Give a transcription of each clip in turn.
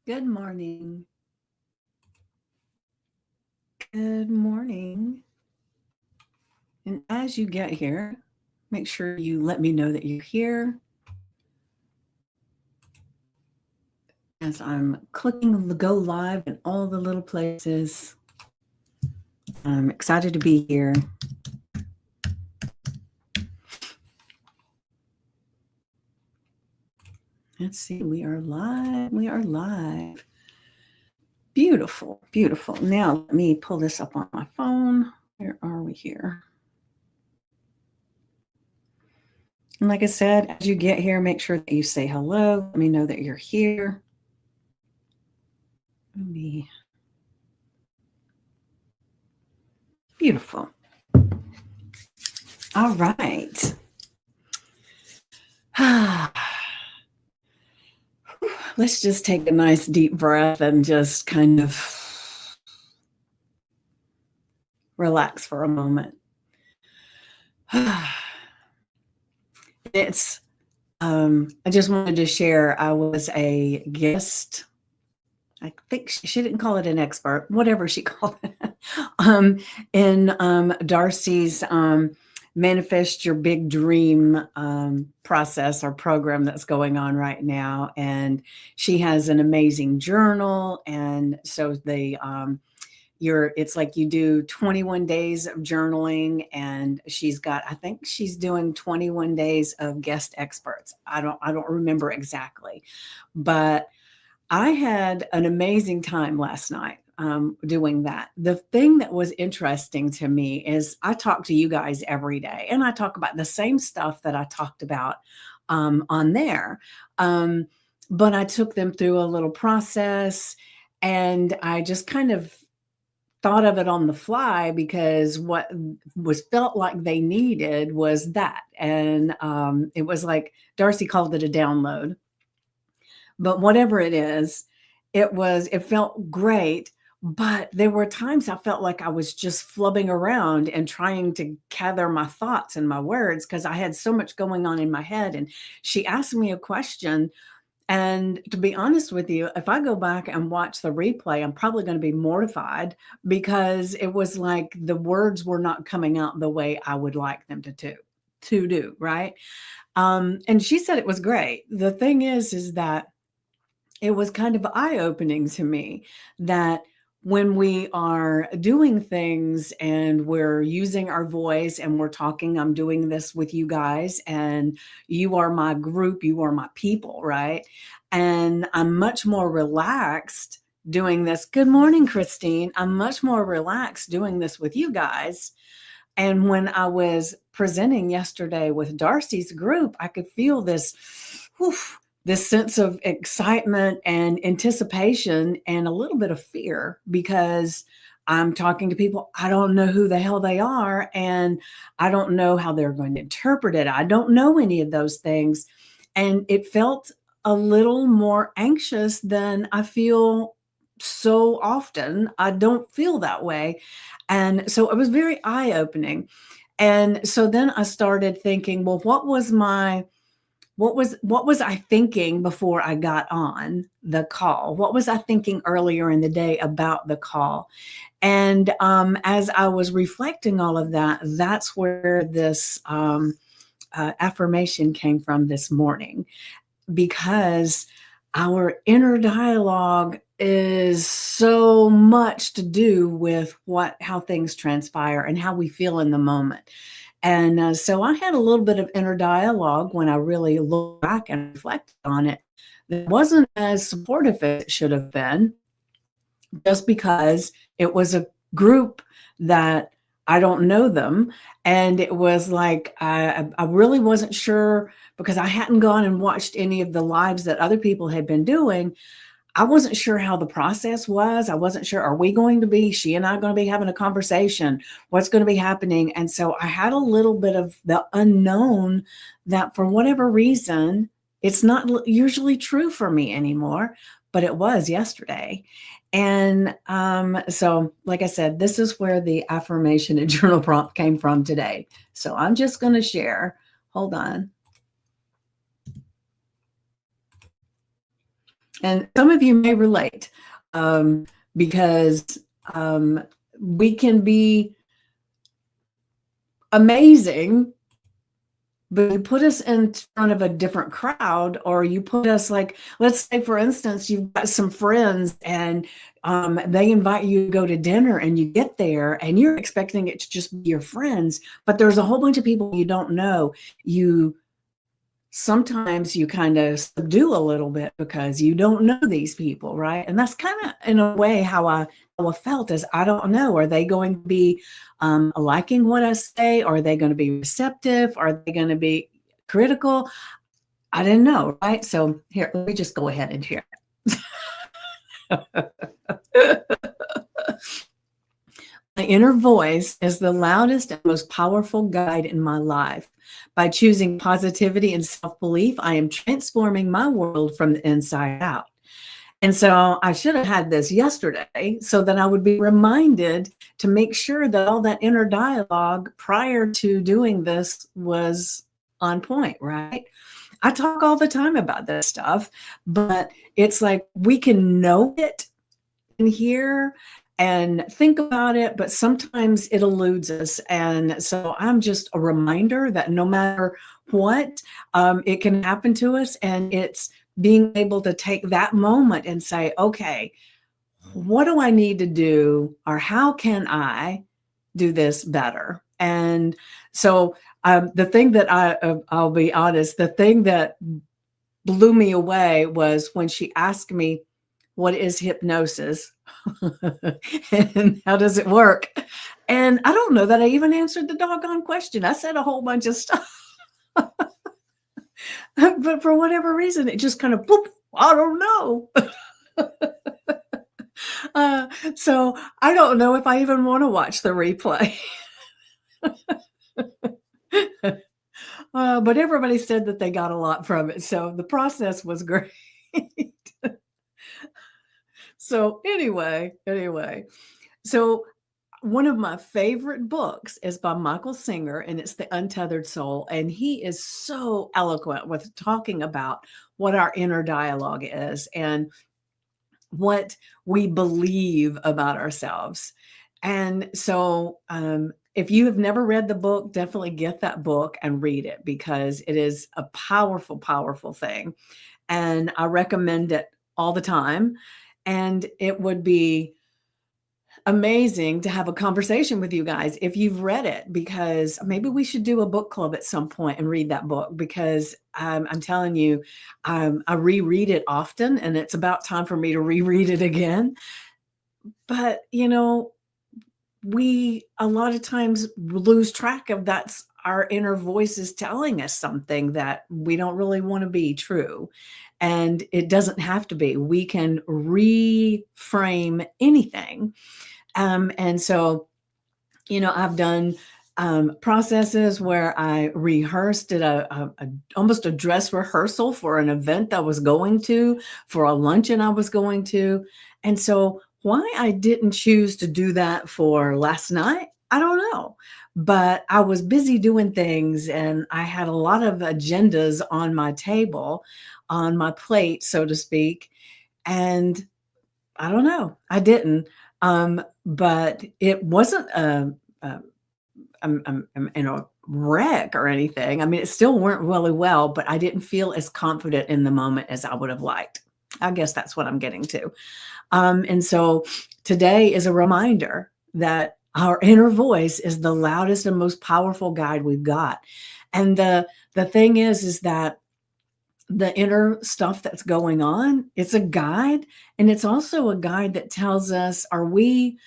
Good morning. Good morning. And as you get here, make sure you let me know that you're here. As I'm clicking the go live in all the little places, I'm excited to be here. Let's see, we are live. We are live. Beautiful, beautiful. Now let me pull this up on my phone. Where are we here? And like I said, as you get here, make sure that you say hello. Let me know that you're here. Beautiful. All right. Let's just take a nice deep breath and just kind of relax for a moment. I just wanted to share, I was a guest. I think she didn't call it an expert, whatever she called it, in Darcy's Manifest Your Big Dream process or program that's going on right now. And she has an amazing journal. And so it's like you do 21 days of journaling, and I think she's doing 21 days of guest experts. I don't remember exactly, but I had an amazing time last night doing that. The thing that was interesting to me is I talk to you guys every day, and I talk about the same stuff that I talked about on there. But I took them through a little process, and I just kind of thought of it on the fly because what was felt like they needed was that. And it was like Darcy called it a download. But whatever it is, it felt great. But there were times I felt like I was just flubbing around and trying to gather my thoughts and my words because I had so much going on in my head. And she asked me a question. And to be honest with you, if I go back and watch the replay, I'm probably going to be mortified because it was like the words were not coming out the way I would like them to do, right? And she said it was great. The thing is that it was kind of eye-opening to me that when we are doing things and we're using our voice and we're talking, I'm doing this with you guys, and you are my group, you are my people, right? And I'm much more relaxed doing this. Good morning, Christine. I'm much more relaxed doing this with you guys. And when I was presenting yesterday with Darcy's group, I could feel this, whew, this sense of excitement and anticipation and a little bit of fear because I'm talking to people. I don't know who the hell they are, and I don't know how they're going to interpret it. I don't know any of those things. And it felt a little more anxious than I feel so often. I don't feel that way. And so it was very eye-opening. And so then I started thinking, well, what was I thinking before I got on the call? What was I thinking earlier in the day about the call? And as I was reflecting all of that, that's where this affirmation came from this morning, because our inner dialogue is so much to do with how things transpire and how we feel in the moment. And so I had a little bit of inner dialogue when I really looked back and reflected on it. It wasn't as supportive as it should have been, just because it was a group that I don't know them. And it was like, I really wasn't sure, because I hadn't gone and watched any of the lives that other people had been doing. I wasn't sure how the process was. I wasn't sure, she and I going to be having a conversation? What's going to be happening? And so I had a little bit of the unknown that for whatever reason, it's not usually true for me anymore, but it was yesterday. And so, like I said, this is where the affirmation and journal prompt came from today. So I'm just going to share. Hold on. And some of you may relate, because we can be amazing, but you put us in front of a different crowd, or you put us, like, let's say, for instance, you've got some friends and they invite you to go to dinner, and you get there and you're expecting it to just be your friends, but there's a whole bunch of people you don't know. Sometimes you kind of subdue a little bit because you don't know these people, right? And that's kind of, in a way, how I felt, is I don't know. Are they going to be liking what I say? Are they going to be receptive? Are they going to be critical? I didn't know, right? So here, let me just go ahead and share. My inner voice is the loudest and most powerful guide in my life. By choosing positivity and self-belief, I am transforming my world from the inside out. And so I should have had this yesterday so that I would be reminded to make sure that all that inner dialogue prior to doing this was on point, right? I talk all the time about this stuff, but it's like we can know it in here and think about it, but sometimes it eludes us. And so I'm just a reminder that no matter what, it can happen to us. And it's being able to take that moment and say, okay, what do I need to do? Or how can I do this better? And so the thing that I'll be honest, the thing that blew me away was when she asked me, what is hypnosis? And how does it work? And I don't know that I even answered the doggone question. I said a whole bunch of stuff. But for whatever reason, it just kind of, boop, I don't know. So I don't know if I even want to watch the replay. But everybody said that they got a lot from it. So the process was great. So anyway, so one of my favorite books is by Michael Singer, and it's The Untethered Soul. And he is so eloquent with talking about what our inner dialogue is and what we believe about ourselves. And so if you have never read the book, definitely get that book and read it, because it is a powerful, powerful thing. And I recommend it all the time. And it would be amazing to have a conversation with you guys if you've read it, because maybe we should do a book club at some point and read that book, because I'm telling you, I reread it often, and it's about time for me to reread it again. But, we a lot of times lose track of that's our inner voices telling us something that we don't really want to be true. And it doesn't have to be. We can reframe anything. And so, I've done processes where I rehearsed, did almost a dress rehearsal for an event I was going to, for a luncheon I was going to. And so why I didn't choose to do that for last night, I don't know. But I was busy doing things, and I had a lot of agendas on my table, on my plate, so to speak. And I don't know, I didn't. But it wasn't I'm in a wreck or anything. I mean, it still went really well, but I didn't feel as confident in the moment as I would have liked. I guess that's what I'm getting to. And so today is a reminder that our inner voice is the loudest and most powerful guide we've got. And the thing is that the inner stuff that's going on, it's a guide, and it's also a guide that tells us, are we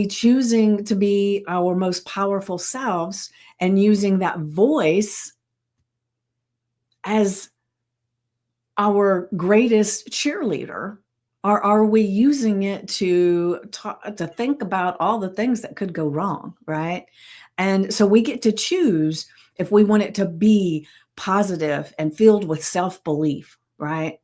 choosing to be our most powerful selves and using that voice as our greatest cheerleader? Or are we using it to think about all the things that could go wrong, right? And so we get to choose if we want it to be positive and filled with self-belief, right?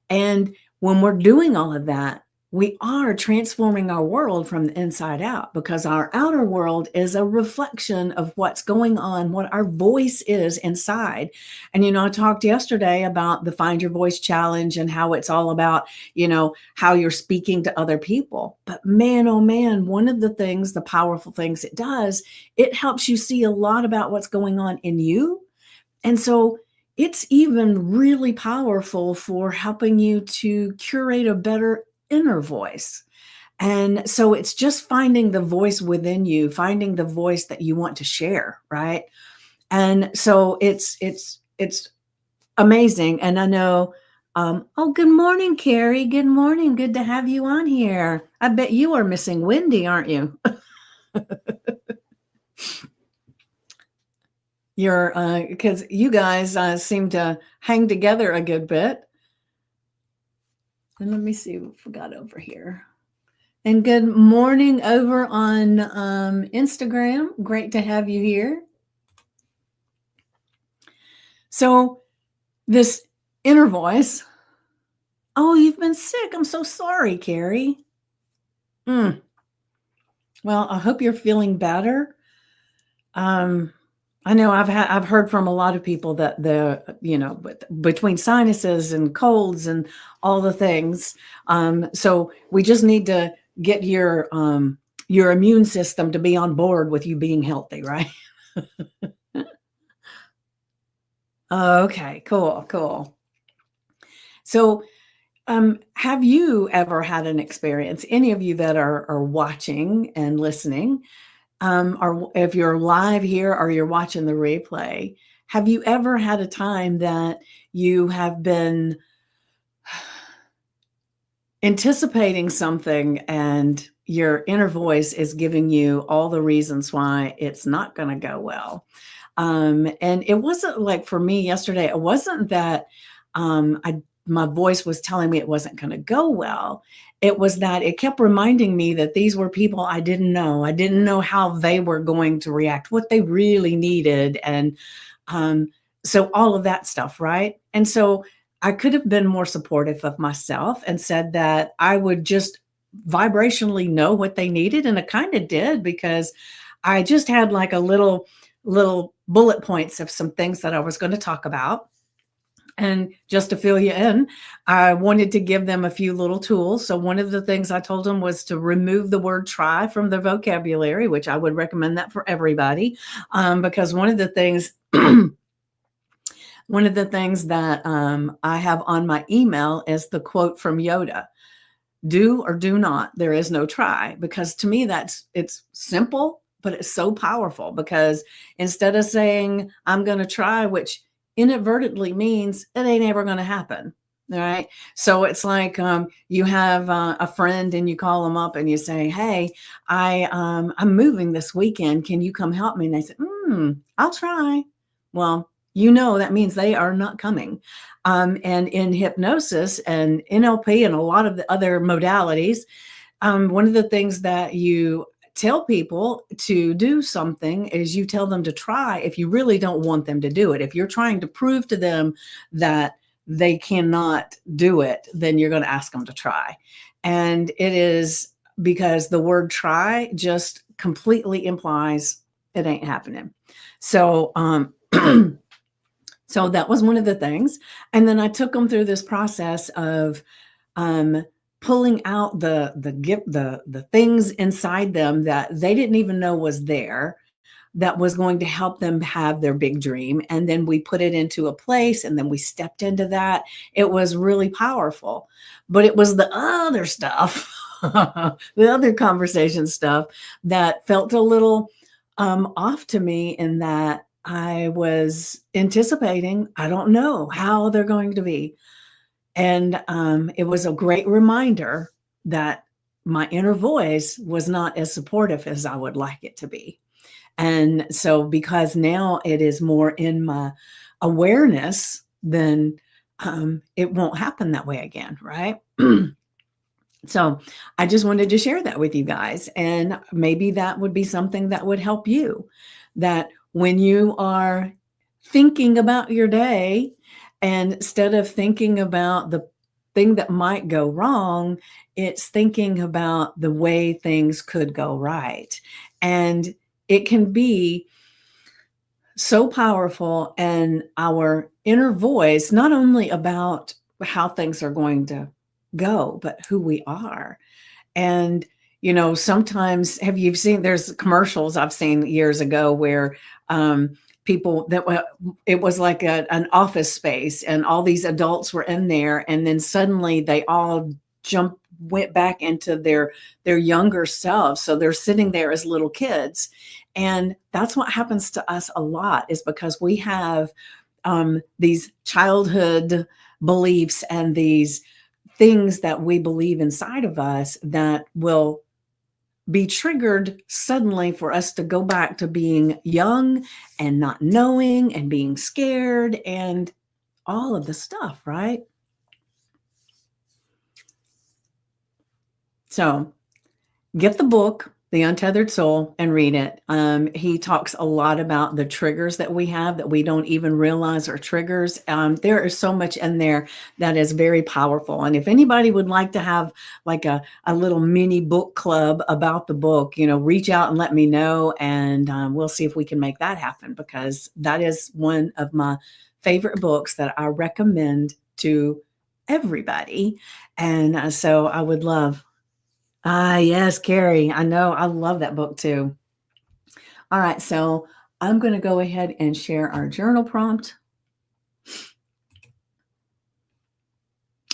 And when we're doing all of that, we are transforming our world from the inside out, because our outer world is a reflection of what's going on, what our voice is inside. And, I talked yesterday about the Find Your Voice Challenge and how it's all about, how you're speaking to other people. But man, oh man, one of the things, the powerful things it does, it helps you see a lot about what's going on in you. And so it's even really powerful for helping you to curate a better inner voice. And so it's just finding the voice within you, finding the voice that you want to share, right? And so it's amazing. And I know, oh, good morning, Carrie. Good morning. Good to have you on here. I bet you are missing Wendy, aren't you? You're because you guys seem to hang together a good bit. And let me see what we got over here. And good morning over on Instagram. Great to have you here. So this inner voice. Oh, you've been sick. I'm so sorry, Carrie. Well, I hope you're feeling better. I know I've heard from a lot of people that between sinuses and colds and all the things. So we just need to get your immune system to be on board with you being healthy, right? Okay, cool. So, have you ever had an experience, any of you that are watching and listening, or if you're live here or you're watching the replay, have you ever had a time that you have been anticipating something and your inner voice is giving you all the reasons why it's not going to go well? And it wasn't like, for me yesterday, it wasn't that my voice was telling me it wasn't going to go well. It was that it kept reminding me that these were people I didn't know. I didn't know how they were going to react, what they really needed. And so all of that stuff, right? And so I could have been more supportive of myself and said that I would just vibrationally know what they needed. And I kind of did, because I just had like a little bullet points of some things that I was going to talk about. And just to fill you in, I wanted to give them a few little tools. So one of the things I told them was to remove the word try from their vocabulary, which I would recommend that for everybody. Because one of the things that I have on my email is the quote from Yoda: do or do not, there is no try. Because to me, it's simple, but it's so powerful, because instead of saying I'm going to try, which inadvertently means it ain't ever going to happen. All right. So it's like you have a friend and you call them up and you say, hey, I'm moving this weekend. Can you come help me? And they say, I'll try. Well, that means they are not coming. And in hypnosis and NLP and a lot of the other modalities, one of the things that you tell people to do something is you tell them to try if you really don't want them to do it. If you're trying to prove to them that they cannot do it, then you're going to ask them to try. And it is because the word try just completely implies it ain't happening. So, so that was one of the things. And then I took them through this process of pulling out the things inside them that they didn't even know was there, that was going to help them have their big dream. And then we put it into a place, and then we stepped into that. It was really powerful. But it was the other stuff, the other conversation stuff, that felt a little off to me, in that I was anticipating, I don't know how they're going to be. And it was a great reminder that my inner voice was not as supportive as I would like it to be. And so, because now it is more in my awareness, then it won't happen that way again, right? So I just wanted to share that with you guys. And maybe that would be something that would help you, that when you are thinking about your day, and instead of thinking about the thing that might go wrong. It's thinking about the way things could go right. And it can be so powerful, and our inner voice, not only about how things are going to go, but who we are. And, sometimes have you seen, there's commercials I've seen years ago where people it was like an office space and all these adults were in there. And then suddenly they all went back into their younger selves. So they're sitting there as little kids. And that's what happens to us a lot, is because we have these childhood beliefs and these things that we believe inside of us that will be triggered suddenly for us to go back to being young and not knowing and being scared and all of the stuff, right? So get the book, The Untethered Soul, and read it. He talks a lot about the triggers that we have that we don't even realize are triggers. There is so much in there that is very powerful. And if anybody would like to have like a little mini book club about the book, reach out and let me know. And we'll see if we can make that happen, because that is one of my favorite books that I recommend to everybody. And so I would love. Ah, yes, Carrie. I know. I love that book too. All right. So I'm going to go ahead and share our journal prompt.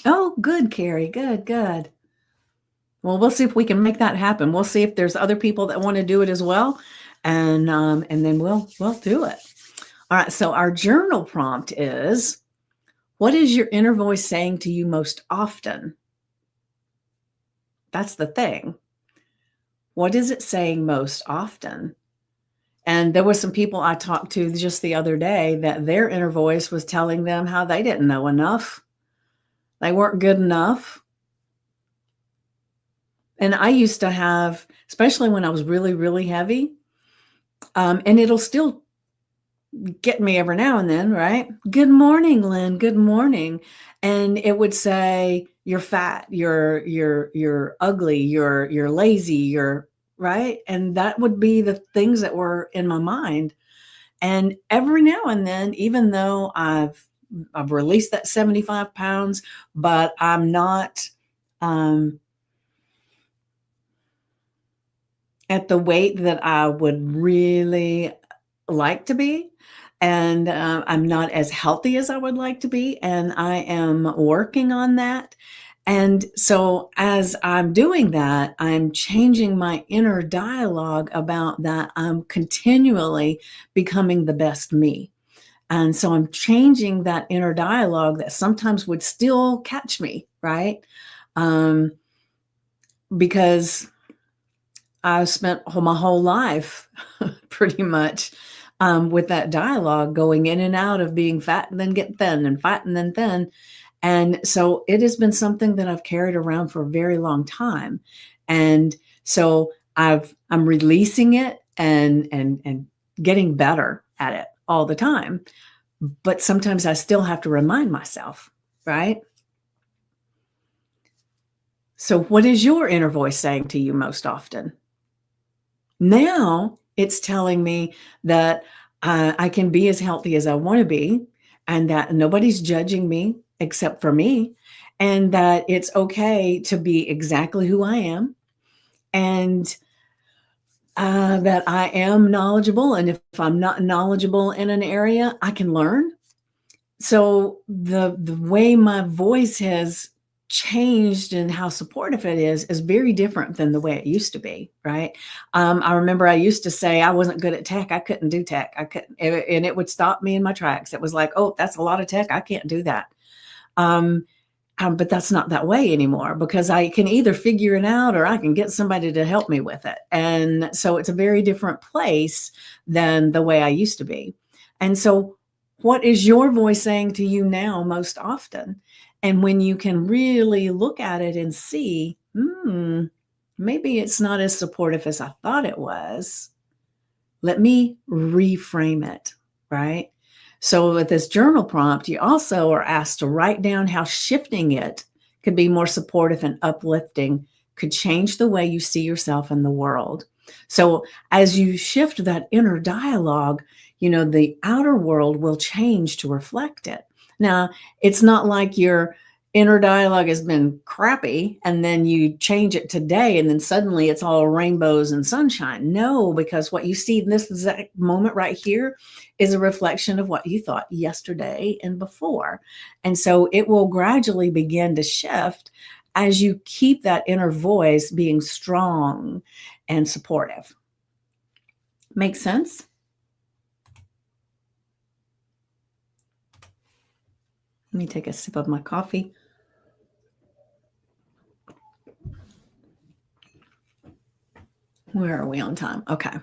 Oh, good, Carrie. Good, good. Well, we'll see if we can make that happen. We'll see if there's other people that want to do it as well. And then we'll do it. All right. So our journal prompt is, what is your inner voice saying to you most often? That's the thing. What is it saying most often? And there were some people I talked to just the other day that their inner voice was telling them how they didn't know enough. They weren't good enough. And I used to have, especially when I was really, really heavy, and it'll still get me every now and then, right? Good morning, Lynn. Good morning. And it would say, you're fat, you're ugly, you're lazy, you're right. And that would be the things that were in my mind. And every now and then, even though I've released that 75 pounds, but I'm not at the weight that I would really like to be. And I'm not as healthy as I would like to be. And I am working on that. And so as I'm doing that, I'm changing my inner dialogue about that. I'm continually becoming the best me. And so I'm changing that inner dialogue that sometimes would still catch me, right? Because I spent my whole life pretty much with that dialogue going in and out of being fat and then get thin and fat and then thin. And so it has been something that I've carried around for a very long time. And so I'm releasing it and getting better at it all the time. But sometimes I still have to remind myself, right? So what is your inner voice saying to you most often? Now it's telling me that I can be as healthy as I want to be, and that nobody's judging me except for me, and that it's okay to be exactly who I am, and that I am knowledgeable. And if I'm not knowledgeable in an area, I can learn. So the way my voice has changed and how supportive it is very different than the way it used to be, right? I remember I used to say I wasn't good at tech. I couldn't do tech. I couldn't, and it would stop me in my tracks. It was like, oh, that's a lot of tech. I can't do that. But that's not that way anymore, because I can either figure it out or I can get somebody to help me with it. And so it's a very different place than the way I used to be. And so what is your voice saying to you now most often? And when you can really look at it and see, maybe it's not as supportive as I thought it was. Let me reframe it, right? So with this journal prompt, you also are asked to write down how shifting it could be more supportive and uplifting, could change the way you see yourself in the world. So as you shift that inner dialogue, the outer world will change to reflect it. Now, it's not like your inner dialogue has been crappy and then you change it today and then suddenly it's all rainbows and sunshine. No, because what you see in this exact moment right here is a reflection of what you thought yesterday and before. And so it will gradually begin to shift as you keep that inner voice being strong and supportive. Make sense? Let me take a sip of my coffee. Where are we on time? Okay.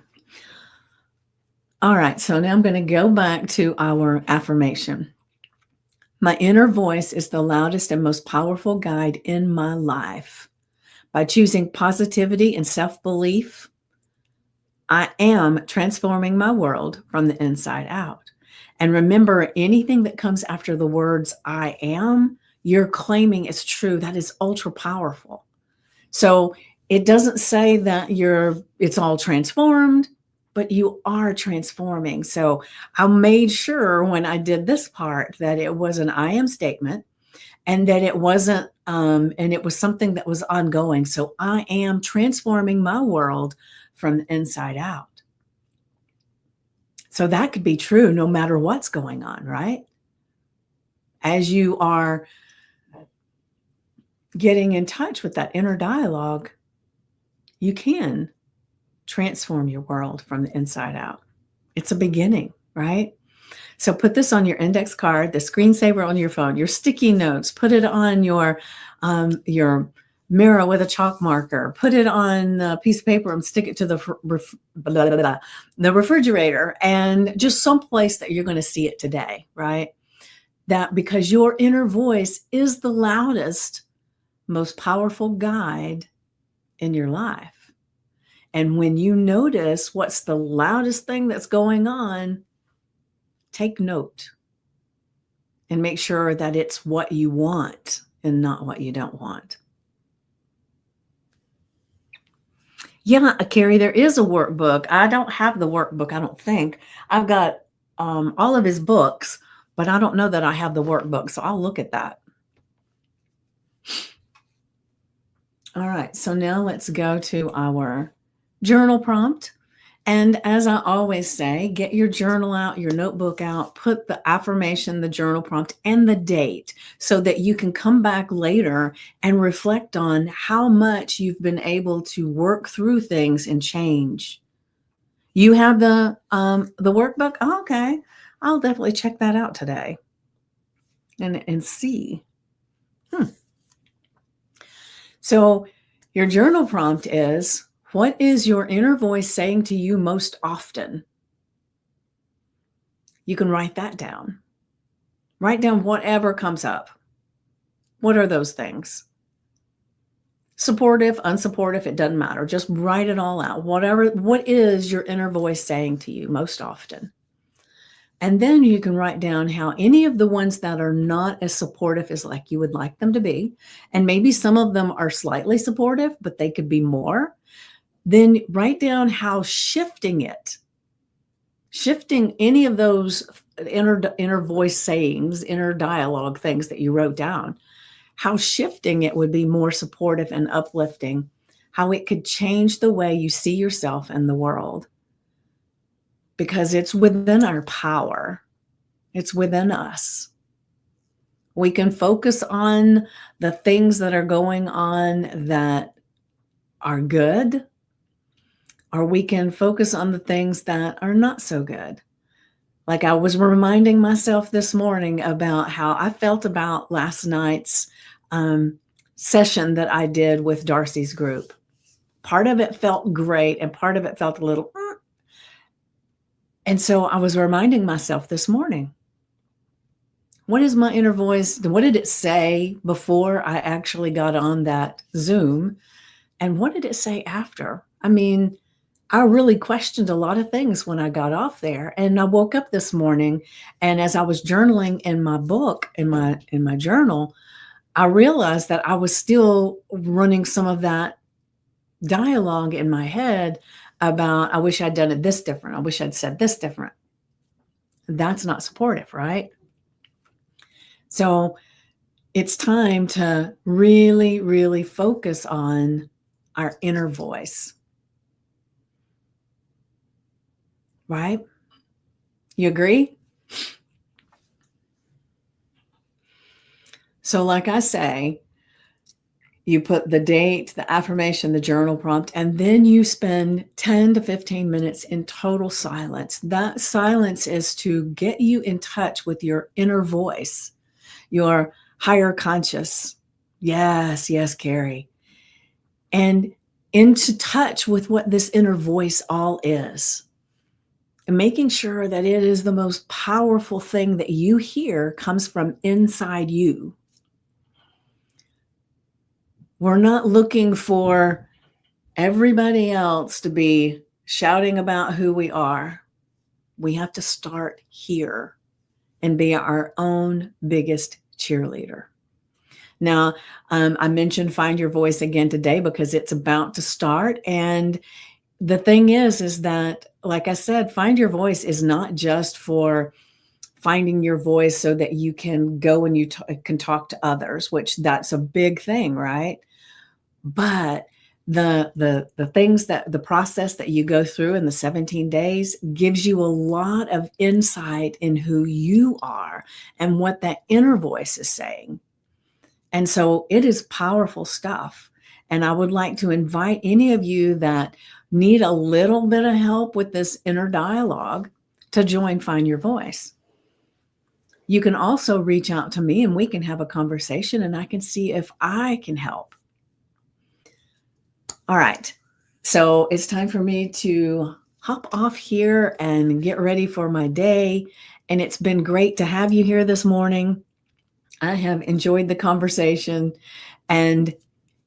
All right. So now I'm going to go back to our affirmation. My inner voice is the loudest and most powerful guide in my life. By choosing positivity and self-belief, I am transforming my world from the inside out. And remember, anything that comes after the words I am, you're claiming is true. That is ultra powerful. So it doesn't say that it's all transformed, but you are transforming. So I made sure when I did this part that it was an I am statement and that it wasn't, and it was something that was ongoing. So I am transforming my world from the inside out. So that could be true no matter what's going on, right? As you are getting in touch with that inner dialogue, you can transform your world from the inside out. It's a beginning, right? So put this on your index card, the screensaver on your phone, your sticky notes, put it on your mirror with a chalk marker, put it on a piece of paper and stick it to the refrigerator, and just someplace that you're going to see it today, right? That because your inner voice is the loudest, most powerful guide in your life. And when you notice what's the loudest thing that's going on, take note and make sure that it's what you want and not what you don't want. Yeah, Carrie, there is a workbook. I don't have the workbook, I don't think. I've got all of his books, but I don't know that I have the workbook, so I'll look at that. All right, so now let's go to our journal prompt. And as I always say, get your journal out, your notebook out, put the affirmation, the journal prompt, and the date so that you can come back later and reflect on how much you've been able to work through things and change. You have the workbook? Oh, okay. I'll definitely check that out today and see. So your journal prompt is, what is your inner voice saying to you most often? You can write that down. Write down whatever comes up. What are those things? Supportive, unsupportive, it doesn't matter. Just write it all out. What is your inner voice saying to you most often? And then you can write down how any of the ones that are not as supportive as like you would like them to be, and maybe some of them are slightly supportive, but they could be more. Then write down how shifting any of those inner voice sayings, inner dialogue things that you wrote down, how shifting it would be more supportive and uplifting, how it could change the way you see yourself and the world. Because it's within our power. It's within us. We can focus on the things that are going on that are good, or we can focus on the things that are not so good. Like I was reminding myself this morning about how I felt about last night's session that I did with Darcy's group. Part of it felt great and part of it felt a little, and so I was reminding myself this morning, what is my inner voice? What did it say before I actually got on that Zoom? And what did it say after? I mean, I really questioned a lot of things when I got off there. And I woke up this morning, and as I was journaling in my book, in my journal, I realized that I was still running some of that dialogue in my head about, I wish I'd done it this different. I wish I'd said this different. That's not supportive, right? So it's time to really, really focus on our inner voice, right? You agree? So, like I say, you put the date, the affirmation, the journal prompt, and then you spend 10 to 15 minutes in total silence. That silence is to get you in touch with your inner voice, your higher conscious. Yes, yes, Carrie. And into touch with what this inner voice all is. And making sure that it is the most powerful thing that you hear comes from inside you. We're not looking for everybody else to be shouting about who we are. We have to start here and be our own biggest cheerleader. Now, I mentioned Find Your Voice again today because it's about to start. And the thing is that, like I said, Find Your Voice is not just for finding your voice so that you can go and you can talk to others, which that's a big thing, right? But the things that the process that you go through in the 17 days gives you a lot of insight in who you are and what that inner voice is saying. And so it is powerful stuff. And I would like to invite any of you that need a little bit of help with this inner dialogue to join Find Your Voice. You can also reach out to me and we can have a conversation and I can see if I can help. All right. So it's time for me to hop off here and get ready for my day. And it's been great to have you here this morning. I have enjoyed the conversation and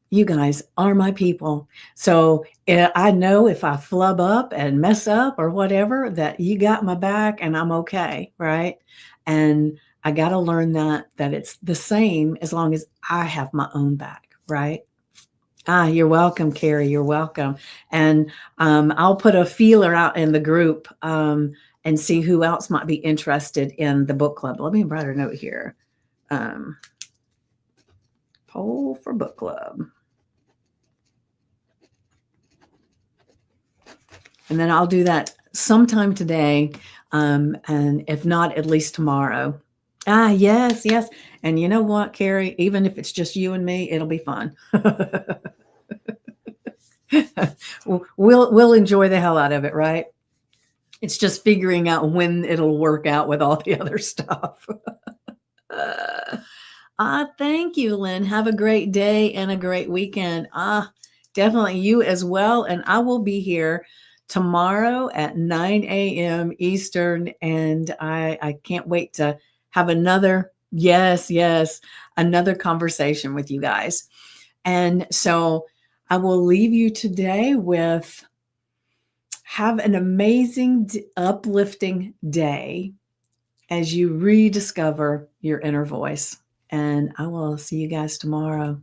you guys are my people. So I know if I flub up and mess up or whatever, that you got my back and I'm okay, right? And I got to learn that it's the same as long as I have my own back, right? You're welcome, Carrie. You're welcome. And I'll put a feeler out in the group and see who else might be interested in the book club. Let me write a note here. Poll for book club. And then I'll do that sometime today. And if not, at least tomorrow. Yes, yes. And you know what, Carrie? Even if it's just you and me, it'll be fun. We'll enjoy the hell out of it, right? It's just figuring out when it'll work out with all the other stuff. Thank you, Lynn. Have a great day and a great weekend. Definitely you as well. And I will be here tomorrow at 9 a.m. Eastern. And I can't wait to have another, yes, another conversation with you guys. And so I will leave you today with have an amazing, uplifting day as you rediscover your inner voice. And I will see you guys tomorrow.